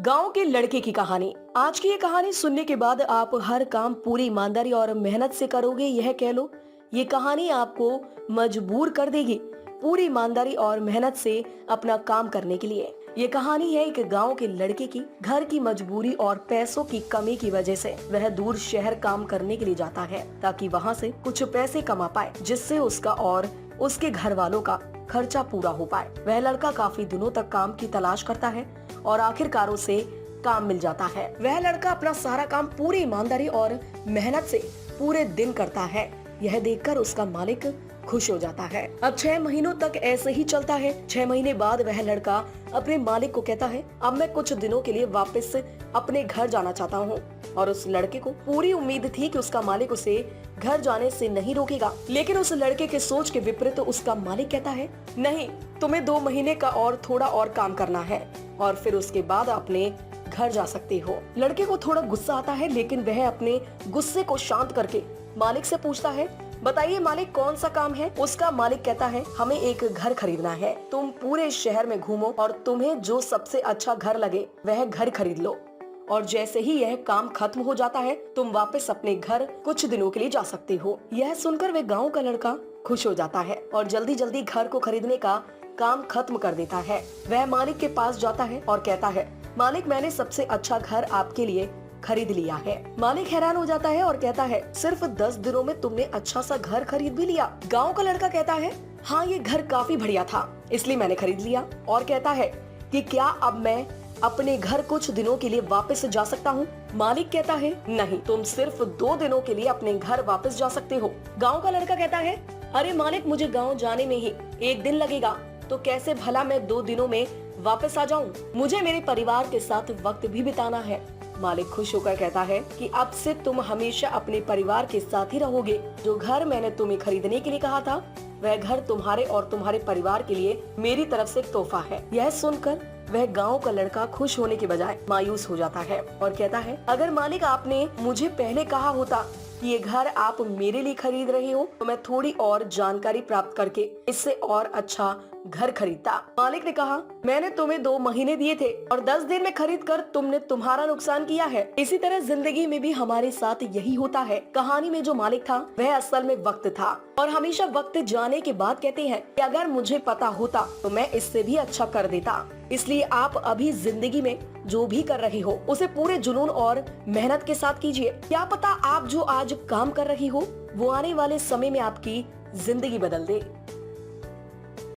गांव के लड़के की कहानी। आज की ये कहानी सुनने के बाद आप हर काम पूरी ईमानदारी और मेहनत से करोगे, यह कह लो। ये कहानी आपको मजबूर कर देगी पूरी ईमानदारी और मेहनत से अपना काम करने के लिए। ये कहानी है एक गांव के लड़के की। घर की मजबूरी और पैसों की कमी की वजह से वह दूर शहर काम करने के लिए जाता है ताकि वहाँ से कुछ पैसे कमा पाए, जिससे उसका और उसके घर वालों का खर्चा पूरा हो पाए। वह लड़का काफी दिनों तक काम की तलाश करता है और आखिरकार उसे काम मिल जाता है। वह लड़का अपना सारा काम पूरी ईमानदारी और मेहनत से पूरे दिन करता है। यह देखकर उसका मालिक खुश हो जाता है। अब 6 महीनों तक ऐसे ही चलता है। 6 महीने बाद वह लड़का अपने मालिक को कहता है, अब मैं कुछ दिनों के लिए वापस अपने घर जाना चाहता हूँ। और उस लड़के को पूरी उम्मीद थी कि उसका मालिक उसे घर जाने से नहीं रोकेगा, लेकिन उस लड़के के सोच के विपरीत उसका मालिक कहता है, नहीं, तुम्हें 2 महीने का और थोड़ा और काम करना है और फिर उसके बाद अपने घर जा सकते हो। लड़के को थोड़ा गुस्सा आता है, लेकिन वह अपने गुस्से को शांत करके मालिक से पूछता है, बताइए मालिक, कौन सा काम है? उसका मालिक कहता है, हमें एक घर खरीदना है। तुम पूरे शहर में घूमो और तुम्हें जो सबसे अच्छा घर लगे वह घर खरीद लो, और जैसे ही यह काम खत्म हो जाता है तुम वापस अपने घर कुछ दिनों के लिए जा सकते हो। यह सुनकर वह गांव का लड़का खुश हो जाता है और जल्दी जल्दी घर को खरीदने का काम खत्म कर देता है। वह मालिक के पास जाता है और कहता है, मालिक, मैंने सबसे अच्छा घर आपके लिए खरीद लिया है। मालिक हैरान हो जाता है और कहता है, सिर्फ 10 दिनों में तुमने अच्छा सा घर खरीद भी लिया? गाँव का लड़का कहता है, हाँ, ये घर काफी बढ़िया था इसलिए मैंने खरीद लिया। और कहता है कि क्या अब मैं अपने घर कुछ दिनों के लिए वापस जा सकता हूँ? मालिक कहता है, नहीं, तुम सिर्फ 2 दिनों के लिए अपने घर वापस जा सकते हो। गांव का लड़का कहता है, अरे मालिक, मुझे गांव जाने में ही 1 दिन लगेगा, तो कैसे भला मैं 2 दिनों में वापस आ जाऊँ? मुझे मेरे परिवार के साथ वक्त भी बिताना है। मालिक खुश होकर कहता है कि अब से तुम हमेशा अपने परिवार के साथ ही रहोगे। जो घर मैंने तुम्हें खरीदने के लिए कहा था वह घर तुम्हारे और तुम्हारे परिवार के लिए मेरी तरफ से एक तोहफा है। यह सुनकर वह गांव का लड़का खुश होने के बजाय मायूस हो जाता है और कहता है, अगर मालिक आपने मुझे पहले कहा होता कि ये घर आप मेरे लिए खरीद रहे हो तो मैं थोड़ी और जानकारी प्राप्त करके इससे और अच्छा घर खरीदता। मालिक ने कहा, मैंने तुम्हें 2 महीने दिए थे और 10 दिन में खरीद कर तुमने तुम्हारा नुकसान किया है। इसी तरह जिंदगी में भी हमारे साथ यही होता है। कहानी में जो मालिक था वह असल में वक्त था, और हमेशा वक्त जाने के बाद कहते हैं कि अगर मुझे पता होता तो मैं इससे भी अच्छा कर देता। इसलिए आप अभी जिंदगी में जो भी कर रहे हो उसे पूरे जुनून और मेहनत के साथ कीजिए। क्या पता आप जो आज काम कर रही हो वो आने वाले समय में आपकी जिंदगी बदल दे।